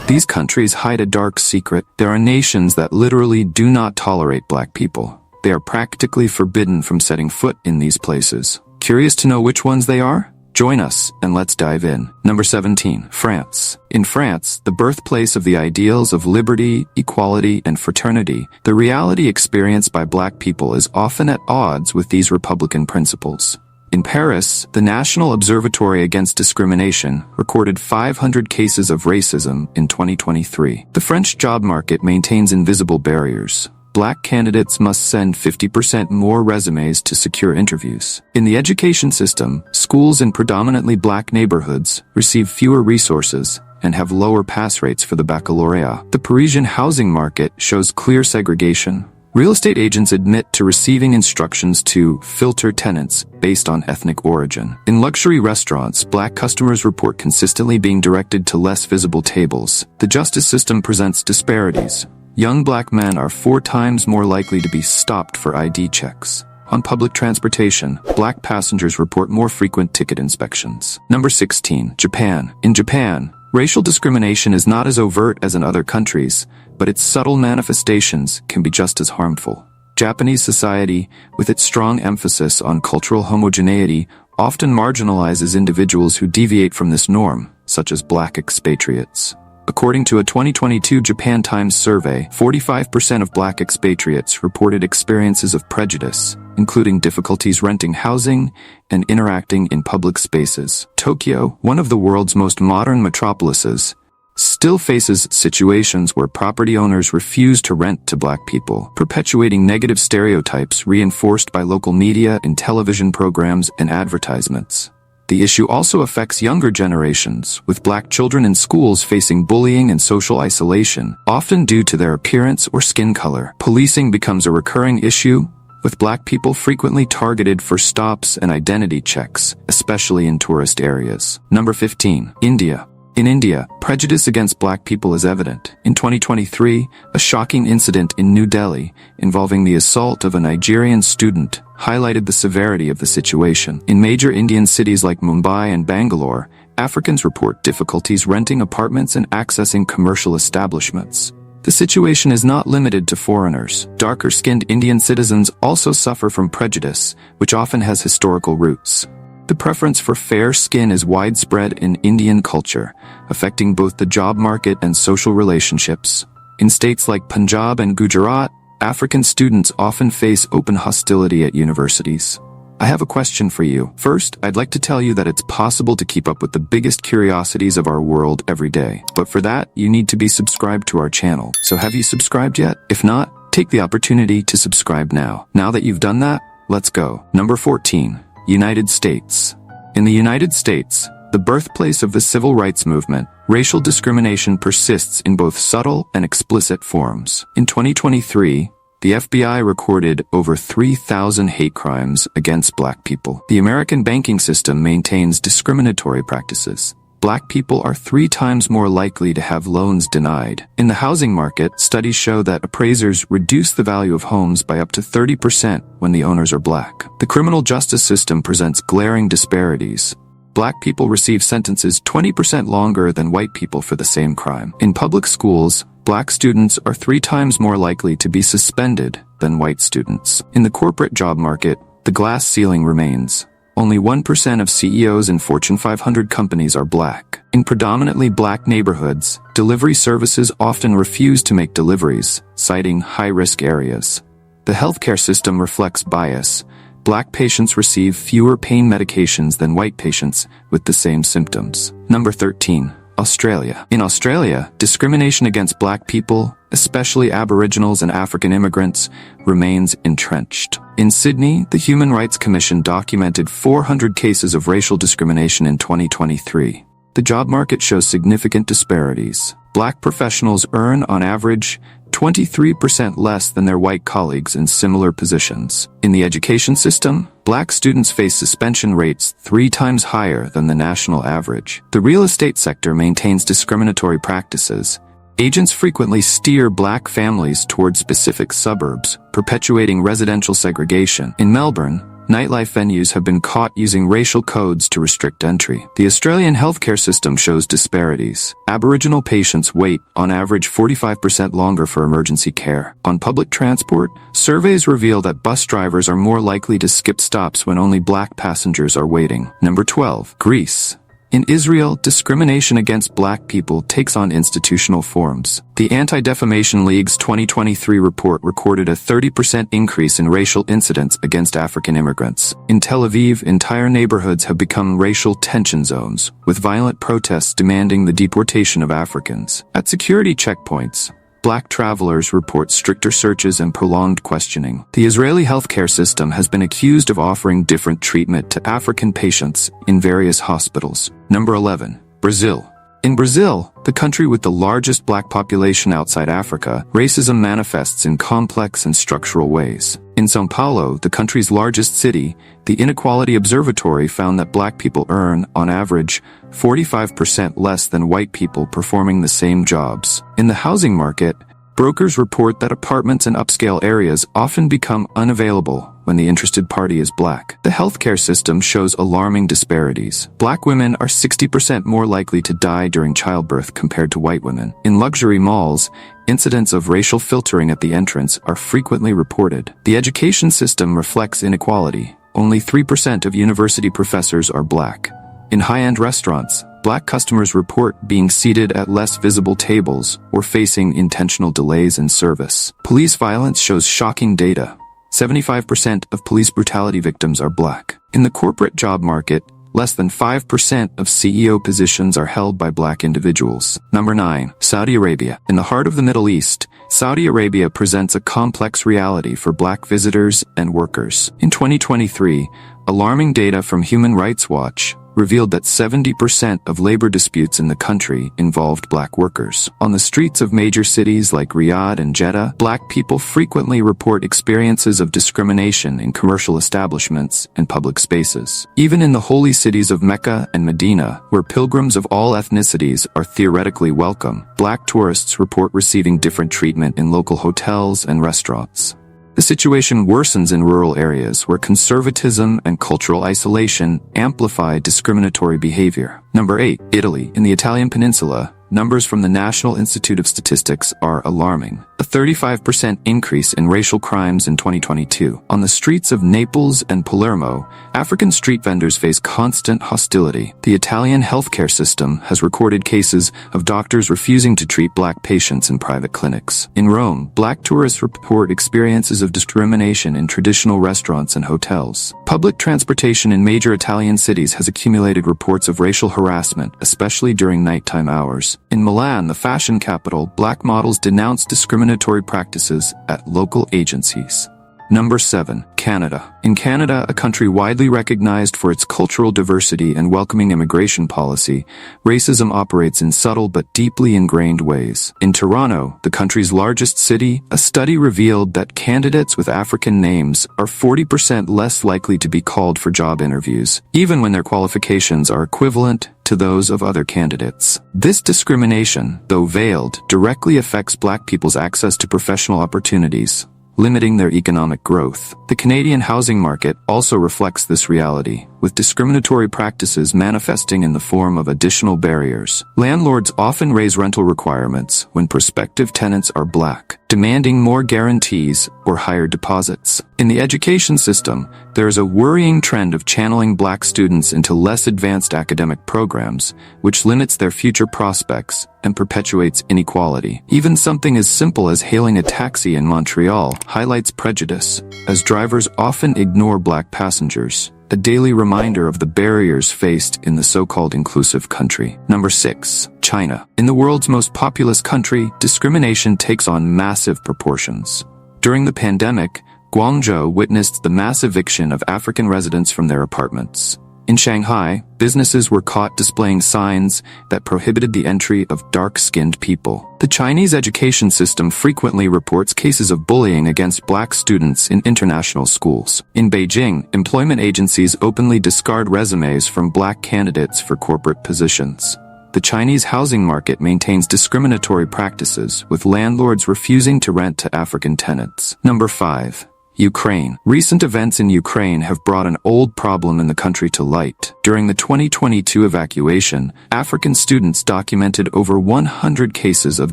These countries hide a dark secret. There are nations that literally do not tolerate black people. They are practically forbidden from setting foot in these places. Curious to know which ones they are? Join us and let's dive in. Number 17, France. In France, the birthplace of the ideals of liberty, equality, and fraternity, the reality experienced by black people is often at odds with these Republican principles. In Paris, the National Observatory Against Discrimination recorded 500 cases of racism in 2023. The French job market maintains invisible barriers. Black candidates must send 50% more resumes to secure interviews. In the education system, schools in predominantly black neighborhoods receive fewer resources and have lower pass rates for the baccalaureate. The Parisian housing market shows clear segregation. Real estate agents admit to receiving instructions to filter tenants based on ethnic origin. In luxury restaurants, black customers report consistently being directed to less visible tables. The justice system presents disparities. Young black men are 4 times more likely to be stopped for ID checks. On public transportation, black passengers report more frequent ticket inspections. Number 16, Japan. In Japan, racial discrimination is not as overt as in other countries, but its subtle manifestations can be just as harmful. Japanese society, with its strong emphasis on cultural homogeneity, often marginalizes individuals who deviate from this norm, such as black expatriates. According to a 2022 Japan Times survey, 45% of black expatriates reported experiences of prejudice, including difficulties renting housing and interacting in public spaces. Tokyo, one of the world's most modern metropolises, still faces situations where property owners refuse to rent to black people, perpetuating negative stereotypes reinforced by local media in television programs and advertisements. The issue also affects younger generations, with black children in schools facing bullying and social isolation, often due to their appearance or skin color. Policing becomes a recurring issue, with black people frequently targeted for stops and identity checks, especially in tourist areas. Number 15, India. In India, prejudice against black people is evident. In 2023, a shocking incident in New Delhi involving the assault of a Nigerian student highlighted the severity of the situation. In major Indian cities like Mumbai and Bangalore, Africans report difficulties renting apartments and accessing commercial establishments. The situation is not limited to foreigners. Darker-skinned Indian citizens also suffer from prejudice, which often has historical roots. The preference for fair skin is widespread in Indian culture, affecting both the job market and social relationships. In states like Punjab and Gujarat, African students often face open hostility at universities. I have a question for you. First, I'd like to tell you that it's possible to keep up with the biggest curiosities of our world every day. But for that, you need to be subscribed to our channel. So have you subscribed yet? If not, take the opportunity to subscribe now. Now that you've done that, let's go. Number 14. United States. In the United States, the birthplace of the civil rights movement, racial discrimination persists in both subtle and explicit forms. In 2023, the FBI recorded over 3,000 hate crimes against black people. The American banking system maintains discriminatory practices. Black people are 3 times more likely to have loans denied. In the housing market, studies show that appraisers reduce the value of homes by up to 30% when the owners are black. The criminal justice system presents glaring disparities. Black people receive sentences 20% longer than white people for the same crime. In public schools, black students are 3 times more likely to be suspended than white students. In the corporate job market, the glass ceiling remains. Only 1% of CEOs in Fortune 500 companies are black. In predominantly black neighborhoods, delivery services often refuse to make deliveries, citing high-risk areas. The healthcare system reflects bias. Black patients receive fewer pain medications than white patients with the same symptoms. Number 13. Australia. In Australia, discrimination against black people, especially Aboriginals and African immigrants, remains entrenched. In Sydney, the Human Rights Commission documented 400 cases of racial discrimination in 2023. The job market shows significant disparities. Black professionals earn, on average, 23% less than their white colleagues in similar positions. In the education system, black students face suspension rates 3 times higher than the national average. The real estate sector maintains discriminatory practices. Agents frequently steer black families toward specific suburbs, perpetuating residential segregation. In Melbourne, nightlife venues have been caught using racial codes to restrict entry. The Australian healthcare system shows disparities. Aboriginal patients wait, on average, 45% longer for emergency care. On public transport, surveys reveal that bus drivers are more likely to skip stops when only black passengers are waiting. Number 12. Greece. In Israel, discrimination against black people takes on institutional forms. The Anti-Defamation League's 2023 report recorded a 30% increase in racial incidents against African immigrants. In Tel Aviv, entire neighborhoods have become racial tension zones, with violent protests demanding the deportation of Africans. At security checkpoints, black travelers report stricter searches and prolonged questioning. The Israeli healthcare system has been accused of offering different treatment to African patients in various hospitals. Number 11. Brazil. In Brazil, the country with the largest black population outside Africa, racism manifests in complex and structural ways. In São Paulo, the country's largest city, the Inequality Observatory found that black people earn, on average, 45% less than white people performing the same jobs. In the housing market, brokers report that apartments in upscale areas often become unavailable when the interested party is black. The healthcare system shows alarming disparities. Black women are 60% more likely to die during childbirth compared to white women. In luxury malls, incidents of racial filtering at the entrance are frequently reported. The education system reflects inequality. Only 3% of university professors are black. In high-end restaurants, black customers report being seated at less visible tables or facing intentional delays in service. Police violence shows shocking data. 75% of police brutality victims are black. In the corporate job market, less than 5% of CEO positions are held by black individuals. Number 9. Saudi Arabia. In the heart of the Middle East, Saudi Arabia presents a complex reality for black visitors and workers. In 2023, alarming data from Human Rights Watch revealed that 70% of labor disputes in the country involved black workers. On the streets of major cities like Riyadh and Jeddah, black people frequently report experiences of discrimination in commercial establishments and public spaces. Even in the holy cities of Mecca and Medina, where pilgrims of all ethnicities are theoretically welcome, black tourists report receiving different treatment in local hotels and restaurants. The situation worsens in rural areas where conservatism and cultural isolation amplify discriminatory behavior. Number 8. Italy. In the Italian peninsula, numbers from the National Institute of Statistics are alarming. A 35% increase in racial crimes in 2022. On the streets of Naples and Palermo, African street vendors face constant hostility. The Italian healthcare system has recorded cases of doctors refusing to treat black patients in private clinics. In Rome, black tourists report experiences of discrimination in traditional restaurants and hotels. Public transportation in major Italian cities has accumulated reports of racial harassment, especially during nighttime hours. In Milan, the fashion capital, black models denounced discriminatory practices at local agencies. Number 7. Canada. In Canada, a country widely recognized for its cultural diversity and welcoming immigration policy, racism operates in subtle but deeply ingrained ways. In Toronto, the country's largest city, a study revealed that candidates with African names are 40% less likely to be called for job interviews, even when their qualifications are equivalent to those of other candidates. This discrimination, though veiled, directly affects black people's access to professional opportunities, limiting their economic growth. The Canadian housing market also reflects this reality, with discriminatory practices manifesting in the form of additional barriers. Landlords often raise rental requirements when prospective tenants are black, demanding more guarantees or higher deposits. In the education system, there is a worrying trend of channeling black students into less advanced academic programs, which limits their future prospects and perpetuates inequality. Even something as simple as hailing a taxi in Montreal highlights prejudice, as drivers often ignore black passengers, a daily reminder of the barriers faced in the so-called inclusive country. Number 6. China. In the world's most populous country, discrimination takes on massive proportions. During the pandemic, Guangzhou witnessed the mass eviction of African residents from their apartments. In Shanghai, businesses were caught displaying signs that prohibited the entry of dark-skinned people. The Chinese education system frequently reports cases of bullying against black students in international schools. In Beijing, employment agencies openly discard resumes from black candidates for corporate positions. The Chinese housing market maintains discriminatory practices, with landlords refusing to rent to African tenants. Number 5. Ukraine. Recent events in Ukraine have brought an old problem in the country to light. During the 2022 evacuation, African students documented over 100 cases of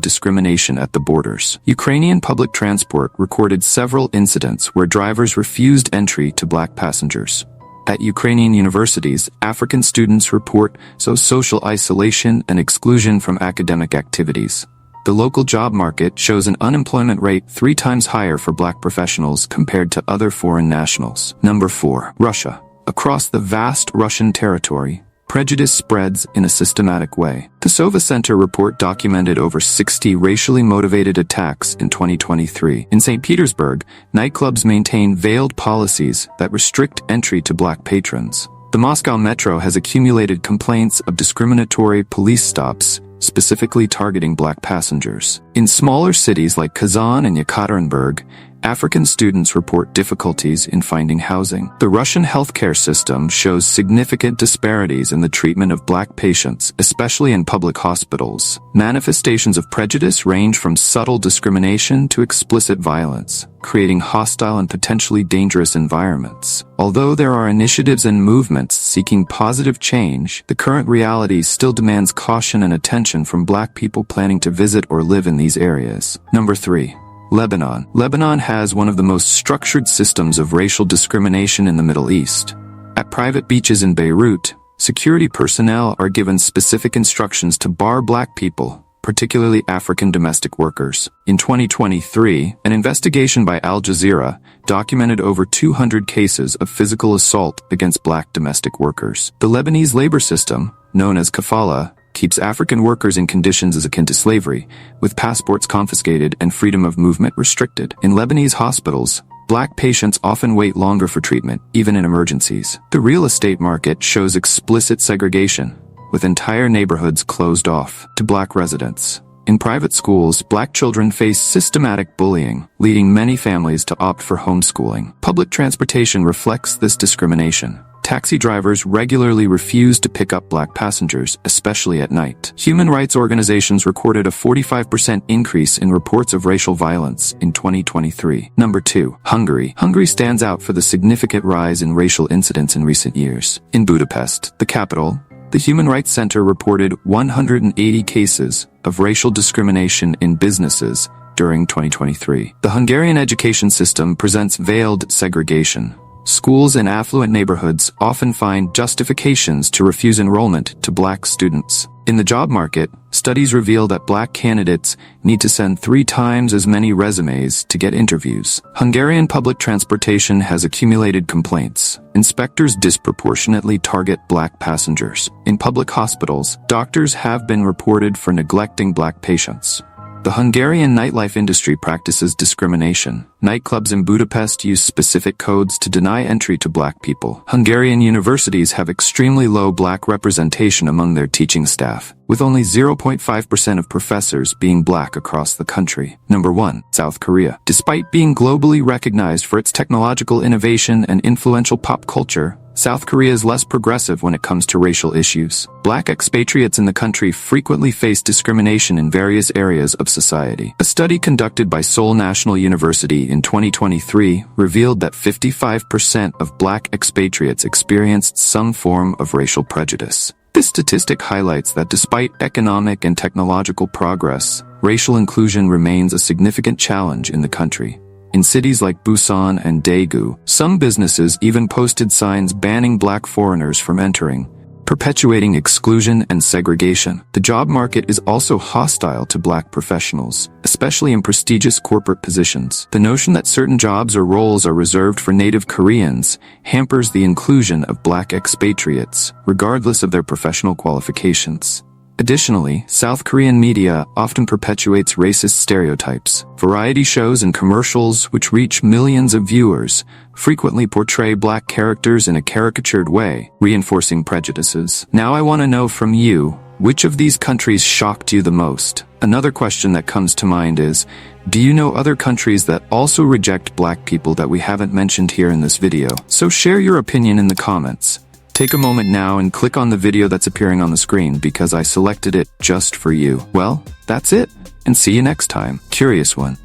discrimination at the borders. Ukrainian public transport recorded several incidents where drivers refused entry to black passengers. At Ukrainian universities, African students report social isolation and exclusion from academic activities. The local job market shows an unemployment rate 3 times higher for black professionals compared to other foreign nationals. Number 4. Russia. Across the vast Russian territory, prejudice spreads in a systematic way. The Sova Center report documented over 60 racially motivated attacks in 2023. In St. Petersburg, nightclubs maintain veiled policies that restrict entry to black patrons. The Moscow Metro has accumulated complaints of discriminatory police stops, specifically targeting black passengers. In smaller cities like Kazan and Yekaterinburg, African students report difficulties in finding housing. The Russian healthcare system shows significant disparities in the treatment of black patients, especially in public hospitals. Manifestations of prejudice range from subtle discrimination to explicit violence, creating hostile and potentially dangerous environments. Although there are initiatives and movements seeking positive change, the current reality still demands caution and attention from black people planning to visit or live in these areas. Number 3. Lebanon. Lebanon has one of the most structured systems of racial discrimination in the Middle East. At private beaches in Beirut, security personnel are given specific instructions to bar black people, particularly African domestic workers. In 2023, an investigation by Al Jazeera documented over 200 cases of physical assault against black domestic workers. The Lebanese labor system, known as kafala, keeps African workers in conditions as akin to slavery, with passports confiscated and freedom of movement restricted. In Lebanese hospitals, black patients often wait longer for treatment, even in emergencies. The real estate market shows explicit segregation, with entire neighborhoods closed off to black residents. In private schools, black children face systematic bullying, leading many families to opt for homeschooling. Public transportation reflects this discrimination. Taxi drivers regularly refuse to pick up black passengers, especially at night. Human rights organizations recorded a 45% increase in reports of racial violence in 2023. Number 2. Hungary. Hungary stands out for the significant rise in racial incidents in recent years. In Budapest, the capital, the Human Rights Center reported 180 cases of racial discrimination in businesses during 2023. The Hungarian education system presents veiled segregation. Schools in affluent neighborhoods often find justifications to refuse enrollment to black students. In the job market, studies reveal that black candidates need to send 3 times as many resumes to get interviews. Hungarian public transportation has accumulated complaints. Inspectors disproportionately target black passengers. In public hospitals, doctors have been reported for neglecting black patients. The Hungarian nightlife industry practices discrimination. Nightclubs in Budapest use specific codes to deny entry to black people. Hungarian universities have extremely low black representation among their teaching staff, with only 0.5% of professors being black across the country. Number 1. South Korea. Despite being globally recognized for its technological innovation and influential pop culture, South Korea is less progressive when it comes to racial issues. Black expatriates in the country frequently face discrimination in various areas of society. A study conducted by Seoul National University in 2023 revealed that 55% of black expatriates experienced some form of racial prejudice. This statistic highlights that despite economic and technological progress, racial inclusion remains a significant challenge in the country. In cities like Busan and Daegu, some businesses even posted signs banning black foreigners from entering, perpetuating exclusion and segregation. The job market is also hostile to black professionals, especially in prestigious corporate positions. The notion that certain jobs or roles are reserved for native Koreans hampers the inclusion of black expatriates, regardless of their professional qualifications. Additionally, South Korean media often perpetuates racist stereotypes. Variety shows and commercials, which reach millions of viewers, frequently portray black characters in a caricatured way, reinforcing prejudices. Now I want to know from you, which of these countries shocked you the most? Another question that comes to mind is, do you know other countries that also reject black people that we haven't mentioned here in this video? So share your opinion in the comments. Take a moment now and click on the video that's appearing on the screen because I selected it just for you. Well, that's it, and see you next time, Curious One.